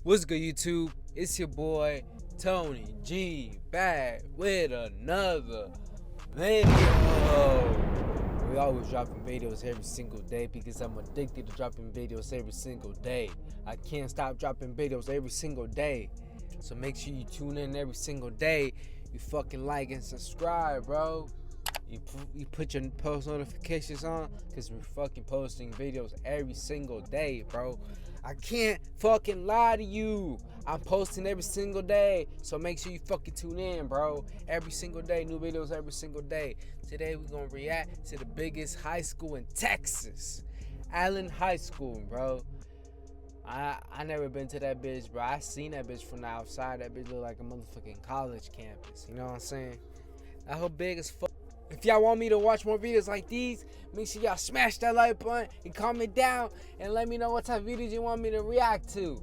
What's good, YouTube? It's your boy Tony G back with another video. We always dropping videos every single day because I'm addicted to dropping videos every single day. I can't stop dropping videos every single day. So make sure you tune in every single day. You fucking like and subscribe, bro. You put your post notifications on because we're fucking posting videos every single day, bro. I can't fucking lie to you. I'm posting every single day, so make sure you fucking tune in, bro. Every single day, new videos every single day. Today we're gonna react to the biggest high school in Texas, Allen High School, bro. I never been to that bitch, bro. I seen that bitch from the outside. That bitch look like a motherfucking college campus. You know what I'm saying? That whole big as fuck. If y'all want me to watch more videos like these, make sure y'all smash that like button and comment down and let me know what type of videos you want me to react to.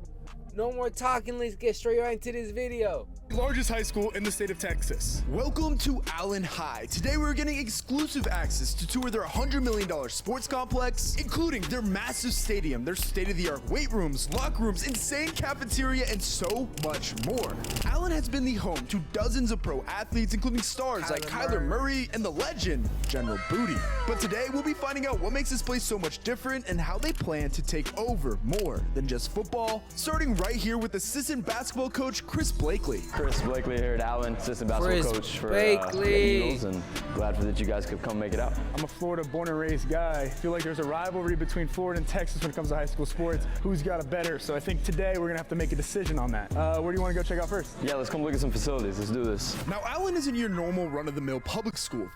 No more talking, let's get straight right into this video. Largest high school in the state of Texas. Welcome to Allen High. Today we're getting exclusive access to tour their $100 million sports complex, including their massive stadium, their state-of-the-art weight rooms, locker rooms, insane cafeteria, and so much more. Allen has been the home to dozens of pro athletes, including stars like Kyler Murray and the legend General Booty. But today we'll be finding out what makes this place so much different and how they plan to take over more than just football, starting right here with assistant basketball coach Chris Blakely. Chris Blakely here at Allen, assistant basketball coach for the Eagles, and glad that you guys could come make it out. I'm a Florida born and raised guy. I feel like there's a rivalry between Florida and Texas when it comes to high school sports. Who's got it better? So I think today we're gonna have to make a decision on that. Where do you want to go check out first? Yeah, let's come look at some facilities. Let's do this. Now, Allen isn't your normal run-of-the-mill public school.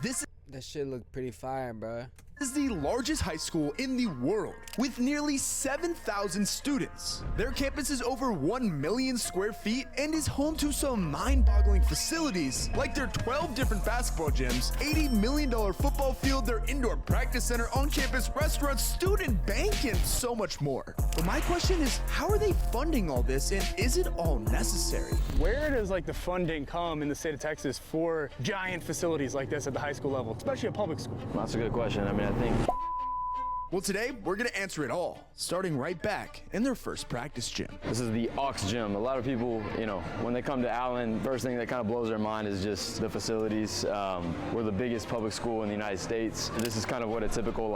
That shit look pretty fire, bro. Is the largest high school in the world with nearly 7,000 students. Their campus is over 1 million square feet and is home to some mind-boggling facilities like their 12 different basketball gyms, $80 million football field, their indoor practice center, on-campus restaurants, student bank, and so much more. But my question is, how are they funding all this, and is it all necessary? Where does like the funding come in the state of Texas for giant facilities like this at the high school level, especially a public school? Well, that's a good question. I mean, I think Well, today we're gonna answer it all, starting right back in their first practice gym. this is the Aux Gym. A lot of people, when they come to Allen, first thing that kind of blows their mind is just the facilities. We're the biggest public school in the United States. This is kind of what a typical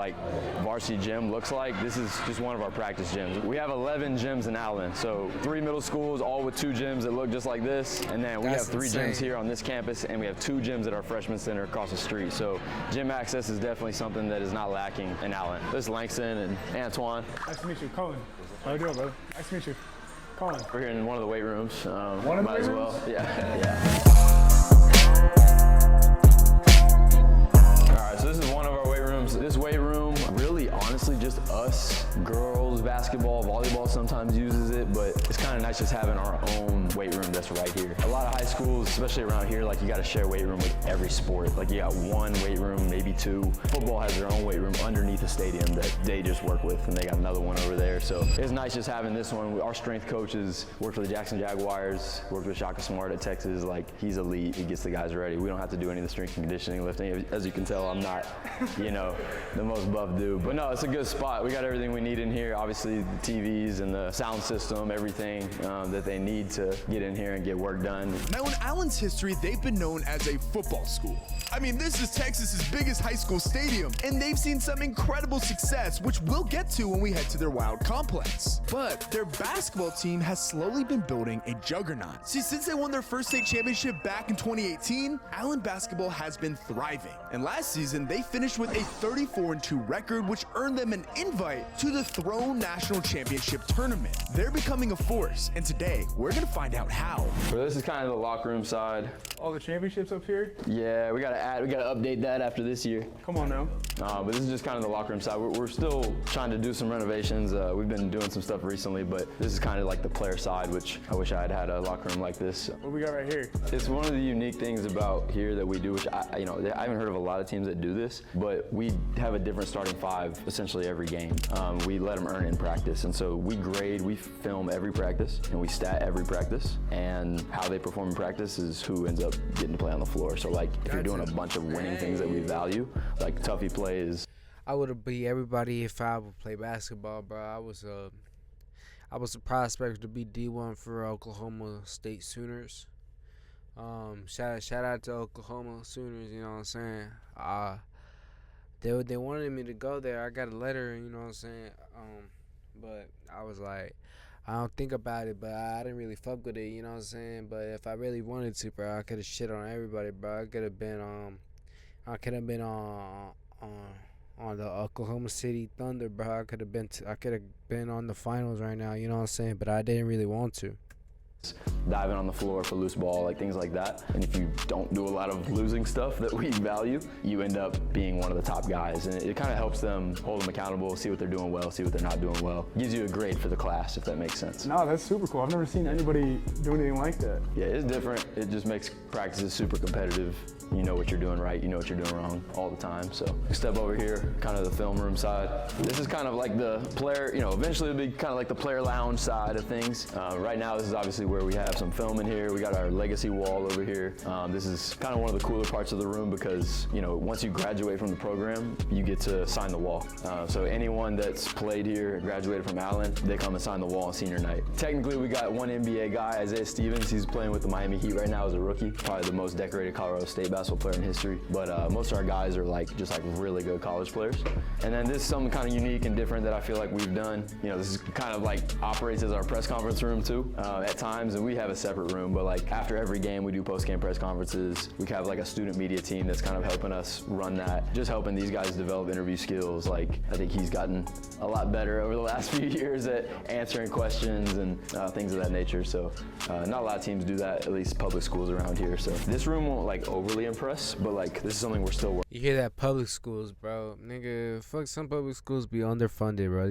varsity gym looks like. This is just one of our practice gyms. We have 11 gyms in Allen, so 3 middle schools, all with 2 gyms that look just like this, and then we have 3 gyms here on this campus, and we have 2 gyms at our freshman center across the street. So gym access is definitely something that is not lacking in Allen. This is Langston and Antoine. Nice to meet you, Colin. How you doing, brother? Nice to meet you, Colin. We're here in one of the weight rooms. One of the might weight as well. rooms? Yeah. All right, so this is one of our weight rooms. This weight room, really, honestly, just us, girls, basketball, volleyball sometimes uses it, but it's kind of nice just having our own weight room that's right here. A lot of high schools, especially around here, you got to share weight room with every sport. You got 1 weight room, maybe 2. Football has their own weight room underneath the stadium that they just work with, and they got another one over there. So it's nice just having this one. Our strength coaches work for the Jackson Jaguars, worked with Shaka Smart at Texas. He's elite. He gets the guys ready. We don't have to do any of the strength and conditioning, lifting. As you can tell, I'm not, the most buff dude. But no, it's a good spot. We got everything we need in here. Obviously, the TVs and the sound system, everything that they need to get in here and get work done. Now, in Allen's history, they've been known as a football school. I mean, this is Texas's biggest high school stadium, and they've seen some incredible success, which we'll get to when we head to their Wild complex. But their basketball team has slowly been building a juggernaut. See, since they won their first state championship back in 2018, Allen basketball has been thriving. And last season, they finished with a 34-2 record, which earned them an invite to the Throne National Championship Tournament. They're becoming a force, and today, we're gonna find out how. So this is kind of the locker room side. All the championships up here? Yeah, we gotta update that after this year. Come on now. But this is just kind of the locker room side. We're still trying to do some renovations. We've been doing some stuff recently, but this is kind of like the player side, which I wish I had a locker room like this. What we got right here? It's one of the unique things about here that we do, which I haven't heard of a lot of teams that do this, but we have a different starting 5 essentially every game. We let them earn in practice, and so we film every practice, and we stat every practice, and how they perform in practice is who ends up getting to play on the floor. So if you're doing a bunch of winning things that we value, Tuffy plays. I would be everybody if I would play basketball, bro. I was a prospect to be D1 for Oklahoma State Sooners. Shout out to Oklahoma Sooners, you know what I'm saying? They wanted me to go there. I got a letter, you know what I'm saying? But I was like, I don't think about it, but I didn't really fuck with it, you know what I'm saying? But if I really wanted to, bro, I could have shit on everybody, bro. I could have been on the Oklahoma City Thunder, bro. I could have been on the finals right now, you know what I'm saying? But I didn't really want to. Diving on the floor for loose ball, like things like that. And if you don't do a lot of losing stuff that we value, you end up being one of the top guys. And it kind of helps them hold them accountable, see what they're doing well, see what they're not doing well. Gives you a grade for the class, if that makes sense. No, that's super cool. I've never seen anybody do anything like that. Yeah, it's different. It just makes practices super competitive. You know what you're doing right, you know what you're doing wrong all the time. So step over here, kind of the film room side. This is kind of like the player, eventually it'll be kind of like the player lounge side of things. Right now, this is obviously where we have some film in here. We got our legacy wall over here. This is kind of one of the cooler parts of the room because, once you graduate from the program, you get to sign the wall. So anyone that's played here and graduated from Allen, they come and sign the wall on senior night. Technically, we got one NBA guy, Isaiah Stevens. He's playing with the Miami Heat right now as a rookie. Probably the most decorated Colorado State basketball player in history. But most of our guys are just really good college players. And then this is something kind of unique and different that I feel like we've done. This is kind of operates as our press conference room too at times, and we have a separate room, but after every game we do post-game press conferences. We have a student media team that's kind of helping us run that, just helping these guys develop interview skills. I think he's gotten a lot better over the last few years at answering questions and things of that nature. So not a lot of teams do that, at least public schools around here. So this room won't overly impress, but this is something we're still working. You hear that? Public schools, bro. Nigga, fuck, some public schools be underfunded, bro.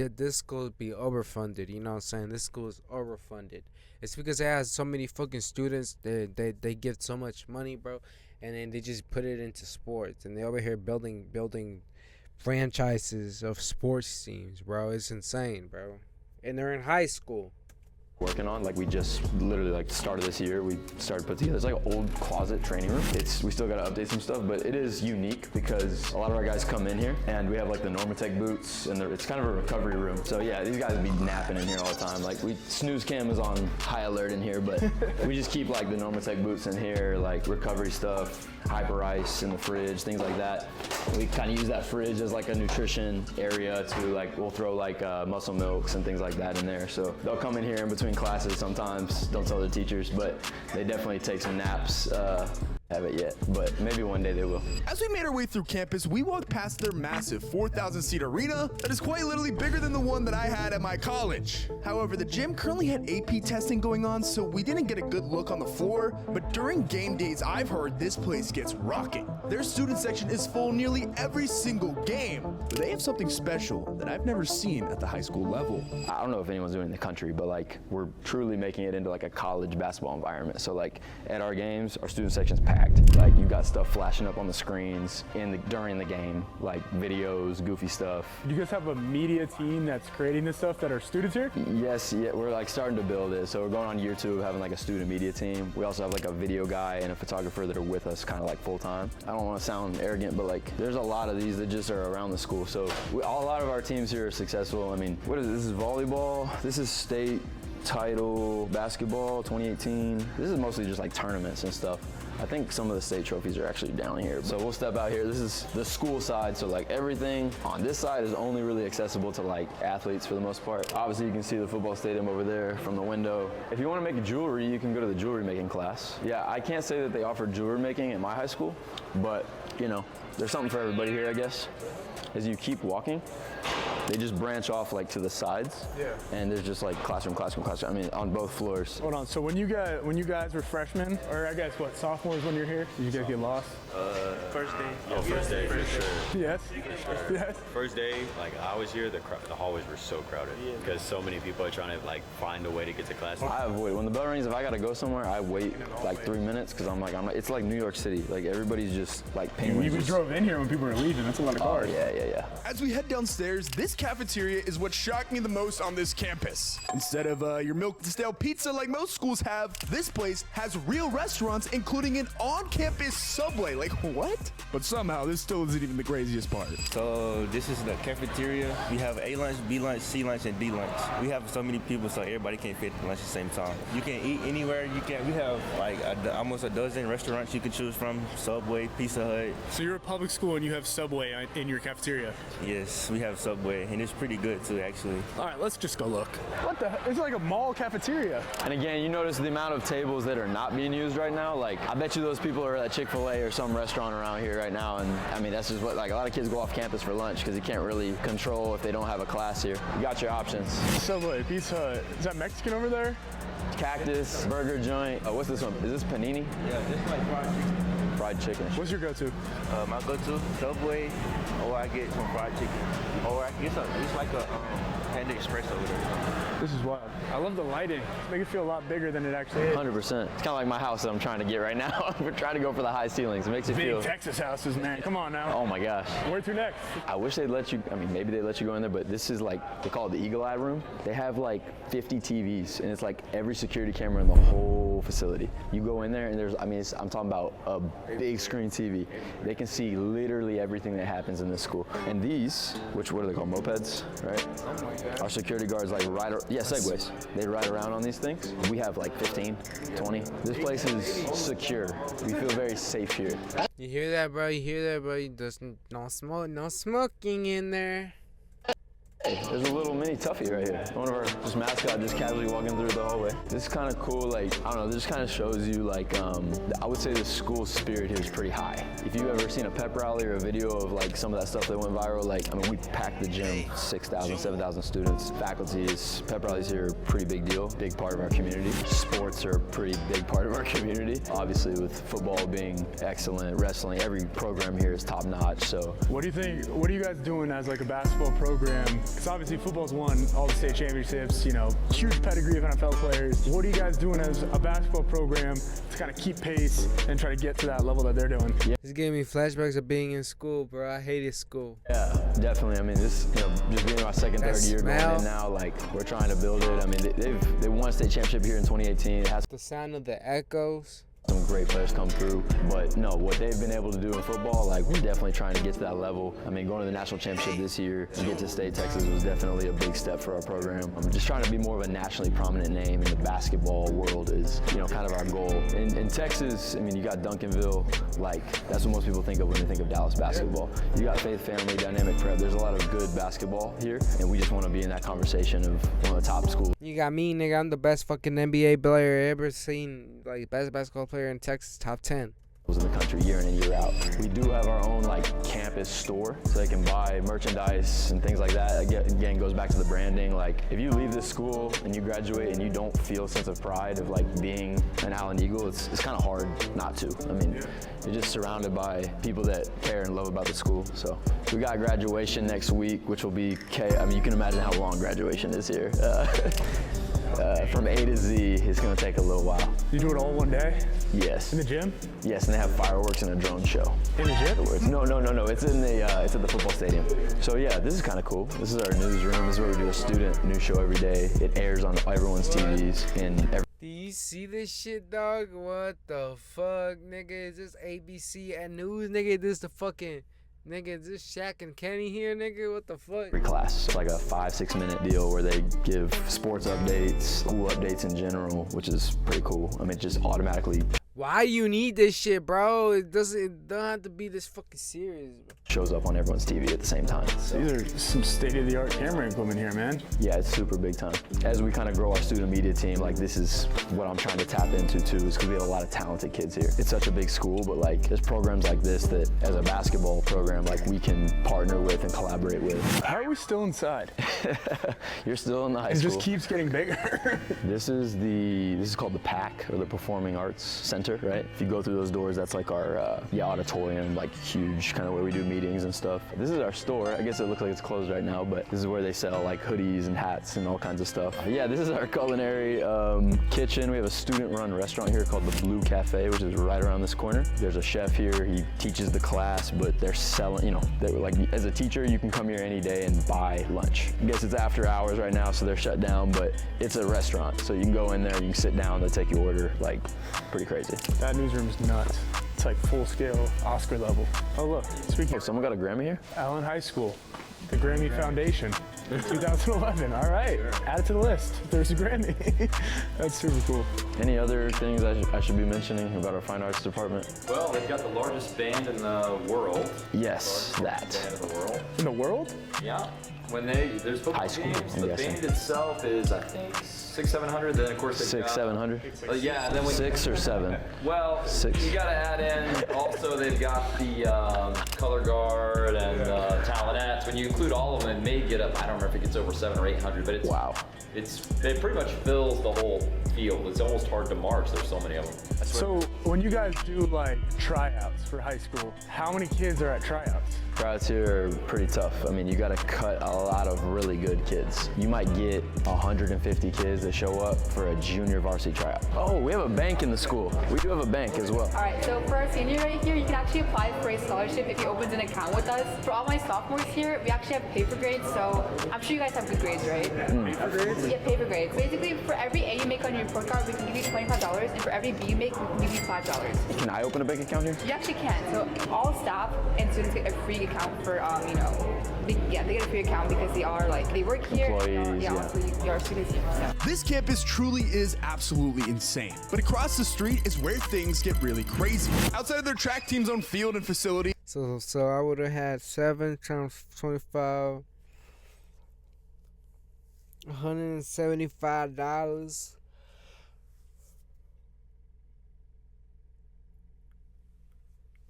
This school be overfunded, you know what I'm saying? This school is overfunded. It's because it has so many fucking students, they get so much money, bro, and then they just put it into sports, and they over here building franchises of sports teams, bro. It's insane, bro. And they're in high school. Working on we just literally the start of this year we started put together. It's an old closet training room. We still got to update some stuff, but it is unique because a lot of our guys come in here and we have the Normatec boots, and it's kind of a recovery room. So yeah, these guys be napping in here all the time. Snooze cam is on high alert in here, but we just keep the Normatec boots in here, recovery stuff, hyper ice in the fridge, things like that. We kind of use that fridge as a nutrition area to we'll throw muscle milks and things like that in there. So they'll come in here in between classes sometimes, don't tell the teachers, but they definitely take some naps. Haven't yet, but maybe one day they will. As we made our way through campus, we walked past their massive 4,000-seat arena that is quite literally bigger than the one that I had at my college. However, the gym currently had AP testing going on, so we didn't get a good look on the floor, but during game days, I've heard this place gets rocking. Their student section is full nearly every single game, but they have something special that I've never seen at the high school level. I don't know if anyone's doing it in the country, but we're truly making it into a college basketball environment. So at our games, our student section's packed. You got stuff flashing up on the screens during the game, videos, goofy stuff. Do you guys have a media team that's creating this stuff that are students here? Yes, yeah, we're starting to build it. So we're going on year 2 of having a student media team. We also have a video guy and a photographer that are with us kind of full time. I don't want to sound arrogant, but there's a lot of these that just are around the school. So a lot of our teams here are successful. I mean, what is this? This is volleyball. This is state title basketball 2018. This is mostly just tournaments and stuff. I think some of the state trophies are actually down here. So we'll step out here. This is the school side. So everything on this side is only really accessible to athletes for the most part. Obviously you can see the football stadium over there from the window. If you want to make jewelry, you can go to the jewelry making class. Yeah, I can't say that they offer jewelry making at my high school, but there's something for everybody here, I guess. As you keep walking, they just branch off to the sides. Yeah. And there's just classroom. I mean, on both floors. Hold on. So when you guys were freshmen, or I guess sophomores when you're here, did you guys get lost? First day. Yeah, first day for sure. Yes. For sure. Yes. First day, I was here, the hallways were so crowded because so many people are trying to find a way to get to class. I avoid when the bell rings. If I gotta go somewhere, I wait 3 minutes because I'm it's like New York City. Everybody's just penguins. You drove in here when people were leaving. That's a lot of cars. Yeah. As we head downstairs, this cafeteria is what shocked me the most on this campus. Instead of your milk and stale pizza like most schools have, this place has real restaurants, including an on-campus Subway. Like, what? But somehow, this still isn't even the craziest part. So this is the cafeteria. We have A lunch, B lunch, C lunch, and D lunch. We have so many people, so everybody can't fit at lunch at the same time. You can eat anywhere. We have like almost a dozen restaurants you can choose from. Subway, Pizza Hut. So you're a public school and you have Subway in your cafeteria. Yes, we have Subway, and it's pretty good too, actually. All right, let's just go look. What the heck? It's like a mall cafeteria. And again, you notice the amount of tables that are not being used right now. Like, I bet you those people are at Chick-fil-A or some restaurant around here right now. And I mean, that's just what, like, a lot of kids go off campus for lunch because you can't really control if they don't have a class here. You got your options. Subway, Pizza Hut. Is that Mexican over there? Cactus, burger joint. Oh, what's this one? Is this panini? Yeah, this is like fried chicken. Fried chicken. What's your go-to? My go-to Subway, or I get some fried chicken, or I get it's like a Panda Express over there. This is wild. I love the lighting. Make it feel a lot bigger than it actually is. 100%. It's kind of like my house that I'm trying to get right now. We're trying to go for the high ceilings. It makes you Big feel. Texas houses, man. Come on now. Oh my gosh. Where to next? I wish they'd let you, I mean, maybe they let you go in there, but this is like, they call it the Eagle Eye Room. They have like 50 TVs, and it's like every security camera in the whole facility. You go in there, and there's, I mean, I'm talking about a big screen TV. They can see literally everything that happens in this school. And these, which, what are they called, mopeds, right? Oh my God. Our security guards like Segways. They ride around on these things. We have like 15, 20. This place is secure. We feel very safe here. You hear that, bro? You hear that, bro? There's no smoking in there. Hey, there's a little mini Tuffy right here. One of our just mascot just casually walking through the hallway. This is kind of cool. Like, I don't know, this kind of shows you like, I would say the school spirit here is pretty high. If you've ever seen a pep rally or a video of like some of that stuff that went viral, like, I mean, we packed the gym, 6,000, 7,000 students. Faculties, pep rallies here are a pretty big deal, big part of our community. Sports are a pretty big part of our community. Obviously with football being excellent, wrestling, every program here is top notch, so. What do you think, what are you guys doing as like a basketball program? Because obviously football's won all the state championships, you know, huge pedigree of NFL players. What are you guys doing as a basketball program to kind of keep pace and try to get to that level that they're doing? Yeah. This gave me flashbacks of being in school, bro. I hated school. Yeah, definitely. I mean, this, you know, just being our second, third year going in now, like, we're trying to build it. I mean, they won a state championship here in 2018. It has The sound of the echoes. some great players come through, but no, what they've been able to do in football, like, we're definitely trying to get to that level. I mean, going to the national championship this year and get to state Texas was definitely a big step for our program. I'm just trying to be more of a nationally prominent name in the basketball world is, you know, kind of our goal. In Texas, I mean, you got Duncanville, like, that's what most people think of when they think of Dallas basketball. You got Faith Family, Dynamic Prep. There's a lot of good basketball here, and we just want to be in that conversation of one of the top schools. You got me, nigga. I'm the best fucking NBA player ever seen. Like, best basketball player in Texas, top 10. In the country year in and year out. We do have our own like campus store, so they can buy merchandise and things like that. Again, goes back to the branding. Like, if you leave this school and you graduate and you don't feel a sense of pride of like being an Allen Eagle, it's kind of hard not to. I mean, you're just surrounded by people that care and love about the school. So we got graduation next week, which will be I mean, you can imagine how long graduation is here. From A to Z, it's gonna take a little while. You do it all one day? Yes. In the gym? Yes, and they have fireworks and a drone show. In the gym? No. It's in the it's at the football stadium. So yeah, this is kind of cool. This is our newsroom. This is where we do a student news show every day. It airs on everyone's TVs and every. Do you see this shit, dog? What the fuck, nigga? Is this ABC and news, nigga? This the fucking. Nigga, is this Shaq and Kenny here, nigga? What the fuck? Every class. It's like a 5-6 minute deal where they give sports updates, school updates in general, which is pretty cool. I mean, just automatically. Why you need this shit, bro? It don't have to be this fucking serious, bro. Shows up on everyone's TV at the same time. So. These are some state-of-the-art camera equipment here, man. Yeah, it's super big time. As we kind of grow our student media team, like, this is what I'm trying to tap into too, is because we have a lot of talented kids here. It's such a big school, but like, there's programs like this that, as a basketball program, like, we can partner with and collaborate with. How are we still inside? You're still in the high school. It just keeps getting bigger. This is called the PAC, or the Performing Arts Center, right? If you go through those doors, that's like our auditorium, like huge, kind of where we do meetings meetings and stuff. This is our store. I guess it looks like it's closed right now, but this is where they sell like hoodies and hats and all kinds of stuff. Yeah, this is our culinary kitchen. We have a student-run restaurant here called the Blue Cafe, which is right around this corner. There's a chef here. He teaches the class, but they're selling, you know, they're like, as a teacher, you can come here any day and buy lunch. I guess it's after hours right now, so they're shut down, but it's a restaurant. So you can go in there, you can sit down, they'll take your order, like pretty crazy. That newsroom is nuts. It's like full scale Oscar level. Oh look, speaking Oh, of someone got a Grammy here? Allen High School, the Grammy Foundation, 2011. All right, add it to the list. There's a Grammy. That's super cool. Any other things I should be mentioning about our fine arts department? Well, they've got the largest band in the world. Yes, that. Band in the world. In the world? Yeah. When there's football High school, games, I'm the guessing. band itself is, I think, 600-700. Then of course they've got, 700? yeah. And then when 6 or 7? well, 6. you got to add in. Also, they've got the color guard and talent. When you include all of them, it may get up. I don't know if it gets over 700 or 800, but it's Wow. It pretty much fills the whole field. It's almost hard to march. There's so many of them. So when you guys do like tryouts for high school, how many kids are at tryouts? Crowds here are pretty tough. I mean, you got to cut a lot of really good kids. You might get 150 kids that show up for a junior varsity tryout. Oh, we have a bank in the school. We do have a bank as well. All right, so for our senior right here, you can actually apply for a scholarship if you open an account with us. For all my sophomores here, we actually have paper grades, so I'm sure you guys have good grades, right? Paper grades? Yeah, paper grades. Basically, for every A you make on your report card, we can give you $25, and for every B you make, we can give you $5. Can I open a bank account here? You actually can. So all staff and students get a free account for, they get a free account because they are like, they work here. Employees, yeah. Also you are students here. So. This campus truly is absolutely insane. But across the street is where things get really crazy. Outside of their track team's own field and facility, So I would have had 7 times 25, $175.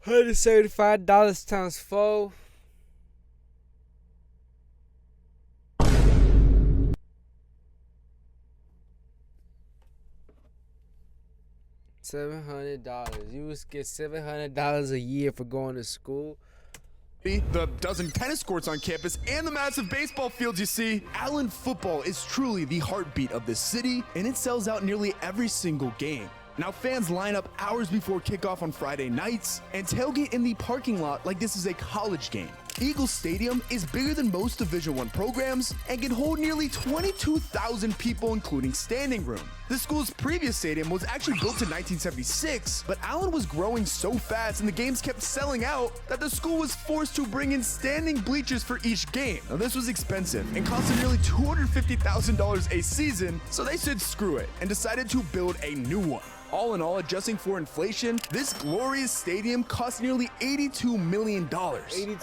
$175 times 4. $700. You would get $700 a year for going to school. the dozen tennis courts on campus, and the massive baseball fields you see, Allen football is truly the heartbeat of this city, and it sells out nearly every single game. Now fans line up hours before kickoff on Friday nights and tailgate in the parking lot like this is a college game. Eagle Stadium is bigger than most Division I programs and can hold nearly 22,000 people, including standing room. The school's previous stadium was actually built in 1976, but Allen was growing so fast and the games kept selling out that the school was forced to bring in standing bleachers for each game. Now this was expensive and costed nearly $250,000 a season, so they said screw it and decided to build a new one. All in all, adjusting for inflation, this glorious stadium cost nearly $82 million.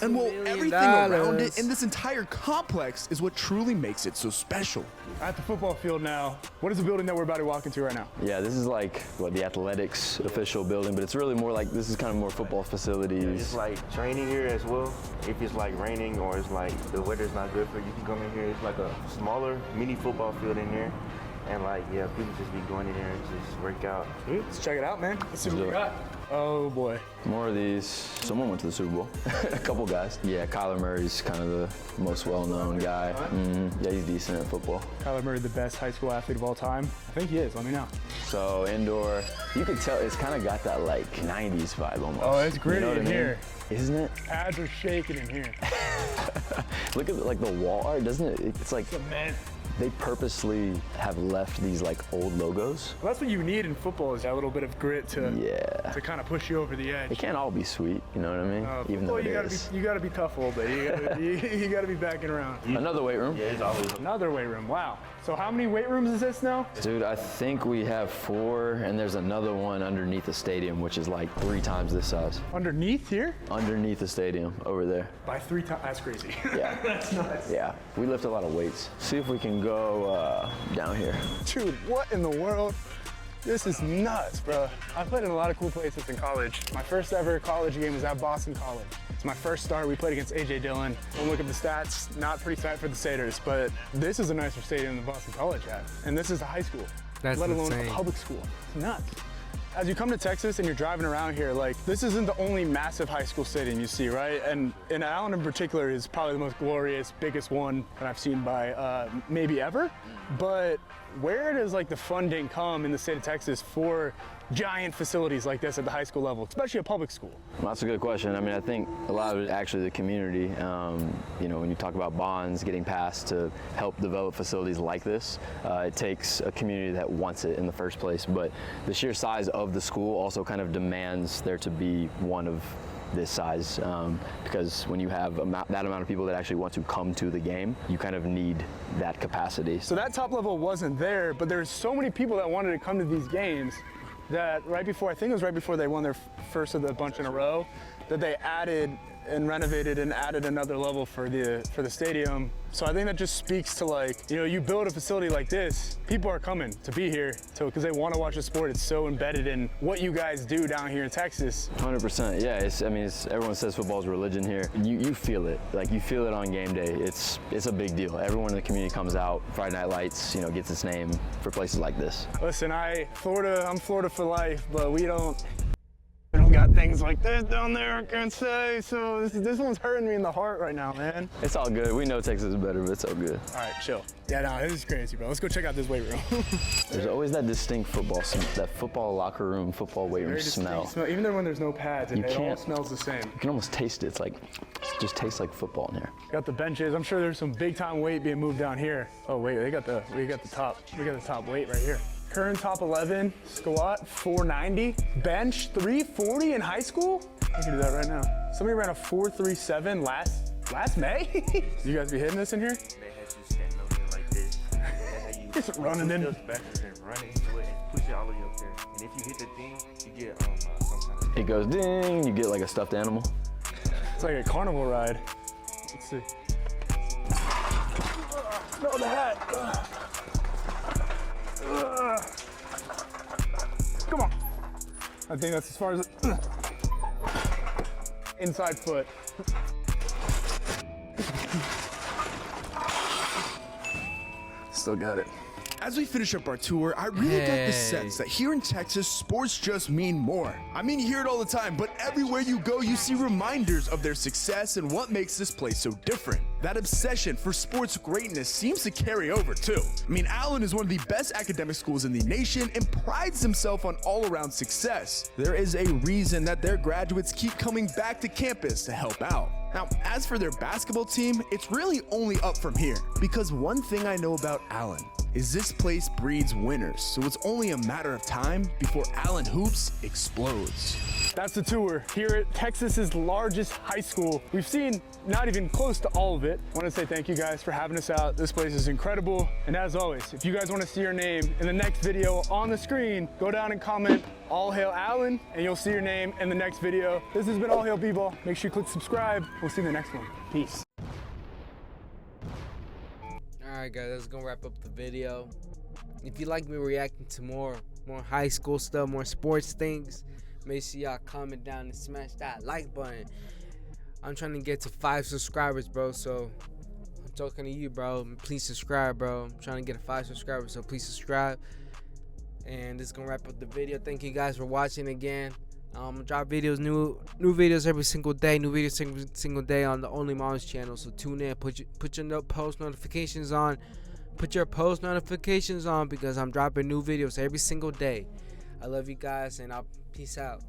And while everything around it in this entire complex is what truly makes it so special. At the football field now, what is the building that we're about to walk into right now? Yeah, this is like the athletics official building, but it's really more like, this is kind of more football facilities. It's like training here as well. If it's like raining or it's like the weather's not good for you, you can come in here. It's like a smaller mini football field in there. And like, yeah, people just be going in there and just work out. Let's check it out, man. Let's see what do we it. got. Oh boy. More of these. Someone went to the Super Bowl. A couple guys. Yeah, Kyler Murray's kind of the most well-known guy. Yeah, he's decent at football. Kyler Murray, the best high school athlete of all time. I think he is, let me know. So indoor, you could tell it's kind of got that like 90s vibe almost. Oh, it's gritty You know what in I mean? here. Isn't it? Pads are shaking in here. Look at like the wall art, doesn't it? It's like Cement. they purposely have left these like old logos. Well, that's what you need in football, is that little bit of grit to kind of push you over the edge. It can't all be sweet, you know what I mean? Even though Football, it is. you gotta be tough a little bit. You gotta be backing around. Another weight room. Yeah, it's always Another weight room, wow. So how many weight rooms is this now? Dude, I think we have 4, and there's another one underneath the stadium, which is like 3 times this size. Underneath here? Underneath the stadium, over there. By 3 times, that's crazy. Yeah. That's nuts. Yeah, we lift a lot of weights. See if we can go down here. Dude, what in the world? This is nuts, bro. I played in a lot of cool places in college. My first ever college game was at Boston College. It's my first start. We played against A.J. Dillon. Don't look at the stats, not pretty set for the Satyrs, but this is a nicer stadium than Boston College had. And this is a high school, That's let alone insane. a public school. It's nuts. As you come to Texas and you're driving around here, like, this isn't the only massive high school stadium you see, right? And Allen in particular is probably the most glorious, biggest one that I've seen by maybe ever. But where does like the funding come in the state of Texas for giant facilities like this at the high school level, especially a public school? Well, that's a good question. I mean, I think a lot of it actually the community. You know, when you talk about bonds getting passed to help develop facilities like this, it takes a community that wants it in the first place. But the sheer size of the school also kind of demands there to be one of this size, because when you have that amount of people that actually want to come to the game, you kind of need that capacity. So that top level wasn't there, but there's so many people that wanted to come to these games that right before, I think it was right before they won their first of the bunch in a row, that they added and renovated and added another level for the stadium. So I think that just speaks to, like, you know, you build a facility like this, people are coming to be here because they want to watch the sport. It's so embedded in what you guys do down here in Texas. 100%, yeah. I mean, everyone says football is religion here. You feel it, like you feel it on game day. It's a big deal. Everyone in the community comes out. Friday Night Lights, you know, gets its name for places like this. Listen, I'm Florida for life, but we don't got things like this down there, I can't say. So this one's hurting me in the heart right now, man. It's all good. We know Texas is better, but it's all good. All right, chill. Yeah, no, this is crazy, bro. Let's go check out this weight room. There's always that distinct that football locker room, football weight room smell. Even there when there's no pads, it all smells the same. You can almost taste it. It just tastes like football in here. Got the benches. I'm sure there's some big time weight being moved down here. Oh wait, we got the top weight right here. Current top 11, squat 490, bench 340 in high school? I can do that right now. Somebody ran a 437 last May? You guys be hitting this in here? They had you standing over there like this. Just running in. Those benches and running into it and push it all the way up there. And if you hit the thing, you get some kind of... It goes ding, you get like a stuffed animal. It's like a carnival ride. Let's see. No, the hat. Come on. I think that's as far as inside foot. Still got it. As we finish up our tour, I really get the sense that here in Texas, sports just mean more. I mean, you hear it all the time, but everywhere you go, you see reminders of their success and what makes this place so different. That obsession for sports greatness seems to carry over too. I mean, Allen is one of the best academic schools in the nation and prides himself on all-around success. There is a reason that their graduates keep coming back to campus to help out. Now, as for their basketball team, it's really only up from here, because one thing I know about Allen is this place breeds winners, so it's only a matter of time before Allen Hoops explodes. That's the tour here at Texas's largest high school. We've seen not even close to all of it. I want to say thank you guys for having us out. This place is incredible. And as always, if you guys want to see your name in the next video on the screen, go down and comment All Hail Allen, and you'll see your name in the next video. This has been All Hail B-Ball. Make sure you click subscribe. We'll see you in the next one. Peace. Alright guys, that's gonna wrap up the video. If you like me reacting to more high school stuff, more sports things, make sure y'all comment down and smash that like button. I'm trying to get to 5 subscribers, bro, so I'm talking to you, bro. Please subscribe, bro. I'm trying to get to 5 subscribers, so please subscribe. And this is gonna wrap up the video. Thank you guys for watching again. Drop videos, new videos every single day, new videos every single day on the Only Moms channel. So tune in, put your post notifications on, because I'm dropping new videos every single day. I love you guys, and I'll peace out.